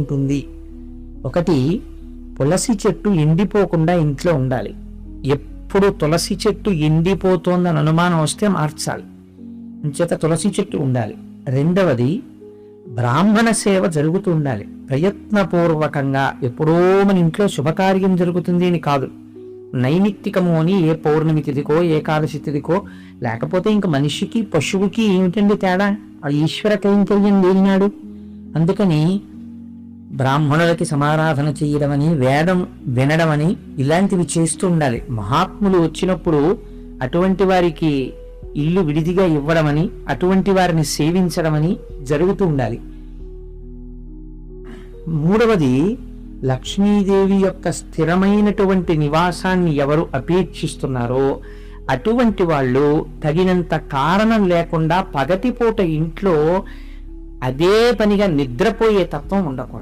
ఉంటుంది. ఒకటి, తులసి చెట్టు ఎండిపోకుండా ఇంట్లో ఉండాలి. ఎప్పుడు తులసి చెట్టు ఎండిపోతోందని అనుమానం వస్తే మార్చాలి, అంచేత తులసి చెట్టు ఉండాలి. రెండవది, బ్రాహ్మణ సేవ జరుగుతూ ఉండాలి ప్రయత్నపూర్వకంగా. ఎప్పుడో మన ఇంట్లో శుభకార్యం జరుగుతుంది అని కాదు, నైమిత్తికము అని ఏ పౌర్ణమి తిథికో ఏకాదశి తిథికో, లేకపోతే ఇంక మనిషికి పశువుకి ఏమిటండి తేడా? ఆ ఈశ్వర కైంకర్యం లేనినాడు. అందుకని బ్రాహ్మణులకి సమారాధన చేయడమని, వేదం వినడమని, ఇలాంటివి చేస్తూ ఉండాలి. మహాత్ములు వచ్చినప్పుడు అటువంటి వారికి ఇల్లు విడిదిగా ఇవ్వడమని, అటువంటి వారిని సేవించడమని జరుగుతూ ఉండాలి. మూడవది, లక్ష్మీదేవి యొక్క స్థిరమైనటువంటి నివాసాన్ని ఎవరు అపేక్షిస్తున్నారో అటువంటి వాళ్ళు తగినంత కారణం లేకుండా పగటిపూట ఇంట్లో అదే పనిగా నిద్రపోయే తత్వం ఉండకూడదు.